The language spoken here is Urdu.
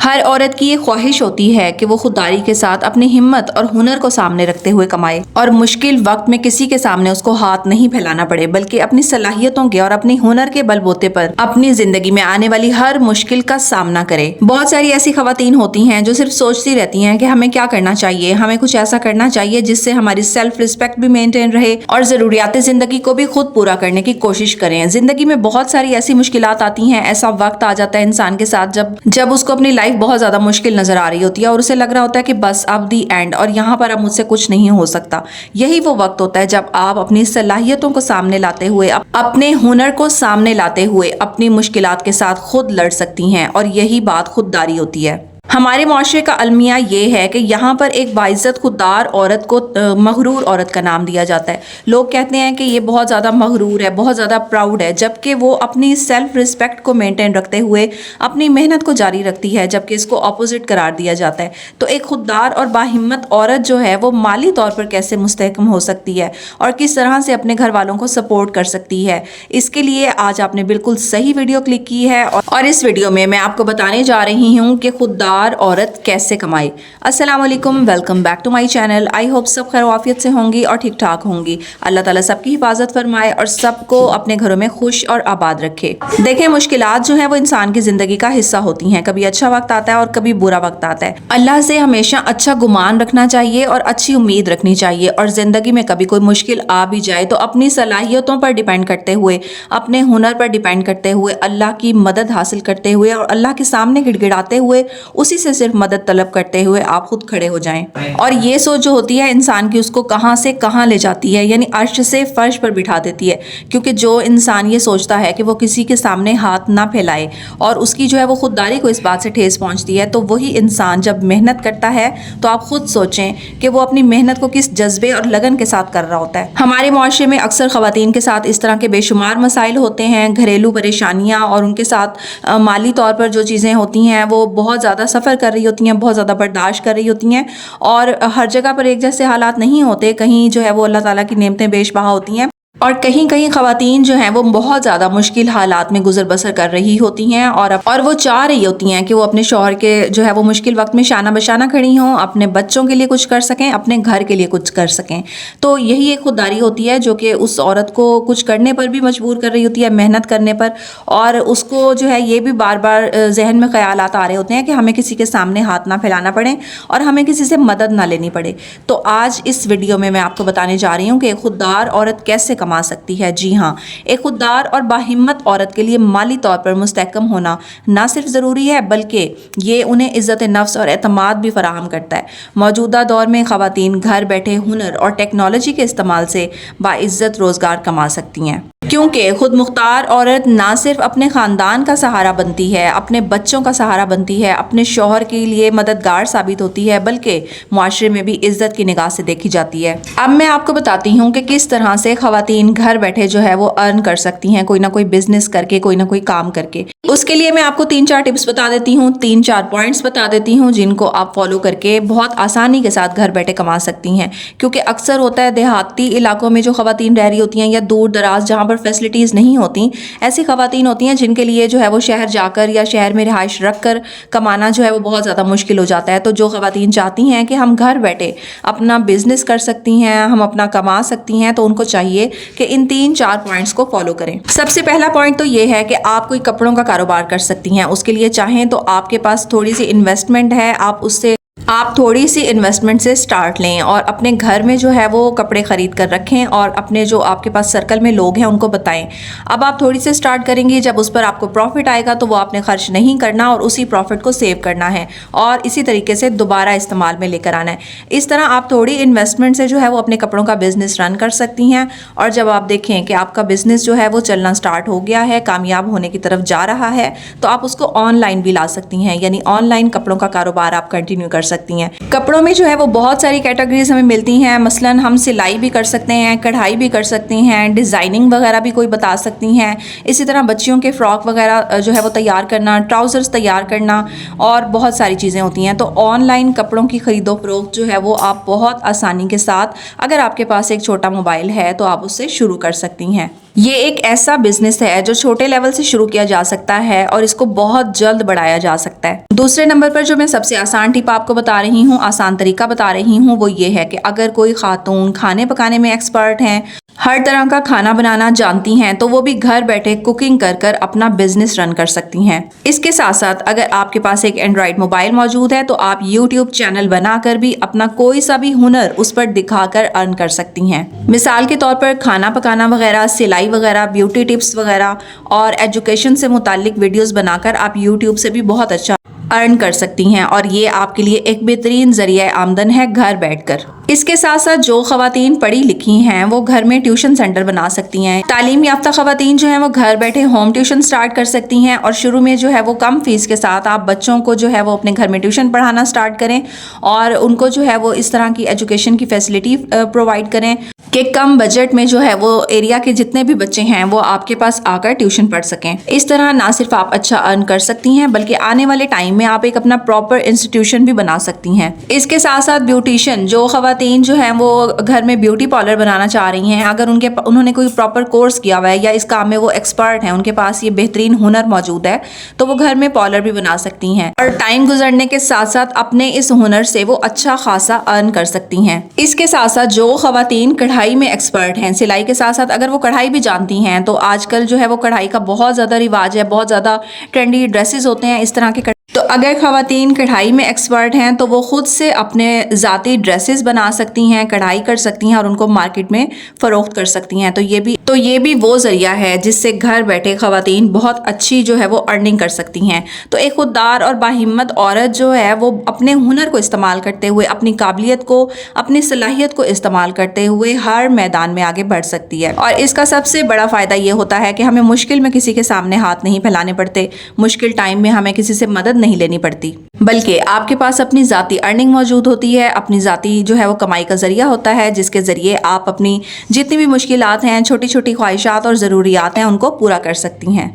ہر عورت کی یہ خواہش ہوتی ہے کہ وہ خودداری کے ساتھ اپنی ہمت اور ہنر کو سامنے رکھتے ہوئے کمائے اور مشکل وقت میں کسی کے سامنے اس کو ہاتھ نہیں پھیلانا پڑے، بلکہ اپنی صلاحیتوں کے اور اپنی ہنر کے بل بوتے پر اپنی زندگی میں آنے والی ہر مشکل کا سامنا کرے۔ بہت ساری ایسی خواتین ہوتی ہیں جو صرف سوچتی رہتی ہیں کہ ہمیں کیا کرنا چاہیے، ہمیں کچھ ایسا کرنا چاہیے جس سے ہماری سیلف رسپیکٹ بھی مینٹین رہے اور ضروریات زندگی کو بھی خود پورا کرنے کی کوشش کریں۔ زندگی میں بہت ساری ایسی مشکلات آتی ہیں، ایسا وقت آ جاتا ہے انسان کے ساتھ جب اس کو اپنی لائف بہت زیادہ مشکل نظر آ رہی ہوتی ہے اور اسے لگ رہا ہوتا ہے کہ بس اب دی اینڈ اور یہاں پر اب مجھ سے کچھ نہیں ہو سکتا۔ یہی وہ وقت ہوتا ہے جب آپ اپنی صلاحیتوں کو سامنے لاتے ہوئے، اپنے ہنر کو سامنے لاتے ہوئے اپنی مشکلات کے ساتھ خود لڑ سکتی ہیں، اور یہی بات خودداری ہوتی ہے۔ ہمارے معاشرے کا المیہ یہ ہے کہ یہاں پر ایک باعزت خوددار عورت کو مغرور عورت کا نام دیا جاتا ہے۔ لوگ کہتے ہیں کہ یہ بہت زیادہ مغرور ہے، بہت زیادہ پراؤڈ ہے، جبکہ وہ اپنی سیلف رسپیکٹ کو مینٹین رکھتے ہوئے اپنی محنت کو جاری رکھتی ہے، جبکہ اس کو اپوزٹ قرار دیا جاتا ہے۔ تو ایک خوددار اور باہمت عورت جو ہے وہ مالی طور پر کیسے مستحکم ہو سکتی ہے اور کس طرح سے اپنے گھر والوں کو سپورٹ کر سکتی ہے، اس کے لیے آج آپ نے بالکل صحیح ویڈیو کلک کی ہے، اور اس ویڈیو میں آپ کو بتانے جا رہی ہوں کہ خوددار عورت کیسے کمائے۔ السلام علیکم، welcome back to my channel. I hope سب خیر وعافیت سے ہوں گی اور ٹھیک ٹھاک ہوں گی۔ اللہ تعالیٰ سب کی حفاظت فرمائے اور سب کو اپنے گھروں میں خوش اور آباد رکھے۔ دیکھیں، مشکلات جو ہیں وہ انسان کی زندگی کا حصہ ہوتی ہیں۔ کبھی اچھا وقت آتا ہے اور کبھی برا وقت آتا ہے۔ اللہ سے ہمیشہ اچھا گمان رکھنا چاہیے اور اچھی امید رکھنی چاہیے، اور زندگی میں کبھی کوئی مشکل آ بھی جائے تو اپنی صلاحیتوں پر ڈیپینڈ کرتے ہوئے، اپنے ہنر پر ڈیپینڈ کرتے ہوئے، اللہ کی مدد حاصل کرتے ہوئے اور اللہ کے سامنے گڑ گڑاتے ہوئے اسی سے صرف مدد طلب کرتے ہوئے آپ خود کھڑے ہو جائیں۔ اور یہ سوچ جو ہوتی ہے انسان کی، اس کو کہاں سے کہاں لے جاتی ہے، یعنی عرش سے فرش پر بٹھا دیتی ہے۔ کیونکہ جو انسان یہ سوچتا ہے کہ وہ کسی کے سامنے ہاتھ نہ پھیلائے اور اس کی جو ہے وہ خودداری کو اس بات سے ٹھیس پہنچتی ہے، تو وہی انسان جب محنت کرتا ہے تو آپ خود سوچیں کہ وہ اپنی محنت کو کس جذبے اور لگن کے ساتھ کر رہا ہوتا ہے۔ ہمارے معاشرے میں اکثر خواتین کے ساتھ اس طرح کے بے شمار مسائل ہوتے ہیں، گھریلو پریشانیاں، اور ان کے ساتھ مالی طور پر جو چیزیں ہوتی ہیں وہ بہت زیادہ سفر کر رہی ہوتی ہیں، بہت زیادہ برداشت کر رہی ہوتی ہیں، اور ہر جگہ پر ایک جیسے حالات نہیں ہوتے۔ کہیں جو ہے وہ اللہ تعالیٰ کی نعمتیں بیش بہا ہوتی ہیں، اور کہیں خواتین جو ہیں وہ بہت زیادہ مشکل حالات میں گزر بسر کر رہی ہوتی ہیں، اور وہ چاہ رہی ہوتی ہیں کہ وہ اپنے شوہر کے جو ہے وہ مشکل وقت میں شانہ بشانہ کھڑی ہوں، اپنے بچوں کے لیے کچھ کر سکیں، اپنے گھر کے لیے کچھ کر سکیں۔ تو یہی ایک خودداری ہوتی ہے جو کہ اس عورت کو کچھ کرنے پر بھی مجبور کر رہی ہوتی ہے، محنت کرنے پر، اور اس کو جو ہے یہ بھی بار بار ذہن میں خیالات آ رہے ہوتے ہیں کہ ہمیں کسی کے سامنے ہاتھ نہ پھیلانا پڑے اور ہمیں کسی سے مدد نہ لینی پڑے۔ تو آج اس ویڈیو میں آپ کو بتانے جا رہی ہوں کہ ایک خوددار عورت کیسے کما سکتی ہے۔ جی ہاں، ایک خوددار اور باہمت عورت کے لیے مالی طور پر مستحکم ہونا نہ صرف ضروری ہے، بلکہ یہ انہیں عزت نفس اور اعتماد بھی فراہم کرتا ہے۔ موجودہ دور میں خواتین گھر بیٹھے ہنر اور ٹیکنالوجی کے استعمال سے باعزت روزگار کما سکتی ہیں، کیونکہ خود مختار عورت نہ صرف اپنے خاندان کا سہارا بنتی ہے، اپنے بچوں کا سہارا بنتی ہے، اپنے شوہر کے لیے مددگار ثابت ہوتی ہے، بلکہ معاشرے میں بھی عزت کی نگاہ سے دیکھی جاتی ہے۔ اب میں آپ کو بتاتی ہوں کہ کس طرح سے خواتین گھر بیٹھے جو ہے وہ ارن کر سکتی ہیں، کوئی نہ کوئی بزنس کر کے، کوئی نہ کوئی کام کر کے۔ اس کے لیے میں آپ کو 3-4 ٹپس بتا دیتی ہوں، 3-4 پوائنٹس بتا دیتی ہوں جن کو آپ فالو کر کے بہت آسانی کے ساتھ گھر بیٹھے کما سکتی ہیں۔ کیونکہ اکثر ہوتا ہے دیہاتی علاقوں میں جو خواتین رہ رہی ہوتی ہیں یا دور دراز جہاں پر فیسلٹیز نہیں ہوتی، ایسی خواتین ہوتی ہیں جن کے لیے جو ہے وہ شہر جا کر یا شہر میں رہائش رکھ کر کمانا جو ہے وہ بہت زیادہ مشکل ہو جاتا ہے۔ تو جو خواتین چاہتی ہیں کہ ہم گھر بیٹھے اپنا بزنس کر سکتی ہیں، ہم اپنا کما سکتی ہیں، تو ان کو چاہیے کہ ان 3-4 پوائنٹس کو فالو کریں۔ سب سے پہلا پوائنٹ تو یہ ہے کہ آپ کوئی کپڑوں کا کاروبار کر سکتی ہیں۔ اس کے لیے چاہیں تو آپ کے پاس تھوڑی سی انویسٹمنٹ ہے، آپ تھوڑی سی انویسٹمنٹ سے سٹارٹ لیں اور اپنے گھر میں جو ہے وہ کپڑے خرید کر رکھیں، اور اپنے جو آپ کے پاس سرکل میں لوگ ہیں ان کو بتائیں۔ اب آپ تھوڑی سے سٹارٹ کریں گی، جب اس پر آپ کو پروفٹ آئے گا تو وہ آپ نے خرچ نہیں کرنا اور اسی پروفٹ کو سیو کرنا ہے اور اسی طریقے سے دوبارہ استعمال میں لے کر آنا ہے۔ اس طرح آپ تھوڑی انویسٹمنٹ سے جو ہے وہ اپنے کپڑوں کا بزنس رن کر سکتی ہیں، اور جب آپ دیکھیں کہ آپ کا بزنس جو ہے وہ چلنا سٹارٹ ہو گیا ہے، کامیاب ہونے کی طرف جا رہا ہے، تو آپ اس کو آن لائن بھی لا سکتی ہیں، یعنی آن لائن کپڑوں کا کاروبار آپ کنٹینیو کر سکتی ہیں۔ کپڑوں میں جو ہے وہ بہت ساری کیٹیگریز ہمیں ملتی ہیں، مثلاً ہم سلائی بھی کر سکتے ہیں، کڑھائی بھی کر سکتی ہیں، ڈیزائننگ وغیرہ بھی کوئی بتا سکتی ہیں، اسی طرح بچیوں کے فراک وغیرہ جو ہے وہ تیار کرنا، ٹراؤزرز تیار کرنا، اور بہت ساری چیزیں ہوتی ہیں۔ تو آن لائن کپڑوں کی خرید و فروخت جو ہے وہ آپ بہت آسانی کے ساتھ، اگر آپ کے پاس ایک چھوٹا موبائل ہے تو آپ اس سے شروع کر سکتی ہیں۔ یہ ایک ایسا بزنس ہے جو چھوٹے لیول سے شروع کیا جا سکتا ہے اور اس کو بہت جلد بڑھایا جا سکتا ہے۔ دوسرے نمبر پر جو میں سب سے آسان ٹپ آپ کو بتا رہی ہوں، آسان طریقہ بتا رہی ہوں، وہ یہ ہے کہ اگر کوئی خاتون کھانے پکانے میں ایکسپرٹ ہیں، ہر طرح کا کھانا بنانا جانتی ہیں، تو وہ بھی گھر بیٹھے کوکنگ کر کر اپنا بزنس رن کر سکتی ہیں۔ اس کے ساتھ ساتھ اگر آپ کے پاس ایک اینڈرائڈ موبائل موجود ہے تو آپ یوٹیوب چینل بنا کر بھی اپنا کوئی سا بھی ہنر اس پر دکھا کر ارن کر سکتی ہیں۔ مثال کے طور پر کھانا پکانا وغیرہ، سلائی وغیرہ، بیوٹی ٹپس وغیرہ اور ایجوکیشن سے متعلق ویڈیوز بنا کر آپ یوٹیوب سے بھی بہت اچھا ارن کر سکتی ہیں، اور یہ آپ کے لیے ایک بہترین ذریعہ آمدن ہے گھر بیٹھ کر۔ اس کے ساتھ ساتھ جو خواتین پڑھی لکھی ہیں وہ گھر میں ٹیوشن سینٹر بنا سکتی ہیں۔ تعلیم یافتہ خواتین جو ہیں وہ گھر بیٹھے ہوم ٹیوشن سٹارٹ کر سکتی ہیں، اور شروع میں جو ہے وہ کم فیس کے ساتھ آپ بچوں کو جو ہے وہ اپنے گھر میں ٹیوشن پڑھانا سٹارٹ کریں، اور ان کو جو ہے وہ اس طرح کی ایجوکیشن کی فیسلٹی پرووائڈ کریں کہ کم بجٹ میں جو ہے وہ ایریا کے جتنے بھی بچے ہیں وہ آپ کے پاس آ کر ٹیوشن پڑھ سکیں۔ اس طرح نہ صرف آپ اچھا ارن کر سکتی ہیں بلکہ آنے والے ٹائم میں آپ ایک اپنا پراپر انسٹیٹیوشن بھی بنا سکتی ہیں۔ اس کے ساتھ ساتھ بیوٹیشین، جو خواتین جو ہیں وہ گھر میں بیوٹی پارلر بنانا چاہ رہی ہیں، اگر انہوں نے کوئی پراپر کورس کیا ہوا ہے یا اس کام میں وہ ایکسپرٹ ہیں، ان کے پاس یہ بہترین ہنر موجود ہے، تو وہ گھر میں پارلر بھی بنا سکتی ہیں، اور ٹائم گزرنے کے ساتھ ساتھ اپنے اس ہنر سے وہ اچھا خاصا ارن کر سکتی ہیں۔ اس کے ساتھ ساتھ جو خواتین کڑھائی میں ایکسپرٹ ہیں، سلائی کے ساتھ ساتھ اگر وہ کڑھائی بھی جانتی ہیں، تو آج کل جو ہے وہ کڑھائی کا بہت زیادہ رواج ہے، بہت زیادہ ٹرینڈی ڈریسز ہوتے ہیں اس طرح کے۔ تو اگر خواتین کڑھائی میں ایکسپرٹ ہیں تو وہ خود سے اپنے ذاتی ڈریسز بنا سکتی ہیں، کڑھائی کر سکتی ہیں اور ان کو مارکیٹ میں فروخت کر سکتی ہیں۔ تو یہ بھی وہ ذریعہ ہے جس سے گھر بیٹھے خواتین بہت اچھی جو ہے وہ ارننگ کر سکتی ہیں۔ تو ایک خوددار اور باہمت عورت جو ہے وہ اپنے ہنر کو استعمال کرتے ہوئے، اپنی قابلیت کو، اپنی صلاحیت کو استعمال کرتے ہوئے ہر میدان میں آگے بڑھ سکتی ہے، اور اس کا سب سے بڑا فائدہ یہ ہوتا ہے کہ ہمیں مشکل میں کسی کے سامنے ہاتھ نہیں پھیلانے پڑتے، مشکل ٹائم میں ہمیں کسی سے مدد نہیں لینی پڑتی، بلکہ آپ کے پاس اپنی ذاتی ارننگ موجود ہوتی ہے، اپنی ذاتی جو ہے وہ کمائی کا ذریعہ ہوتا ہے، جس کے ذریعے آپ اپنی جتنی بھی مشکلات ہیں، چھوٹی چھوٹی خواہشات اور ضروریات ہیں، ان کو پورا کر سکتی ہیں۔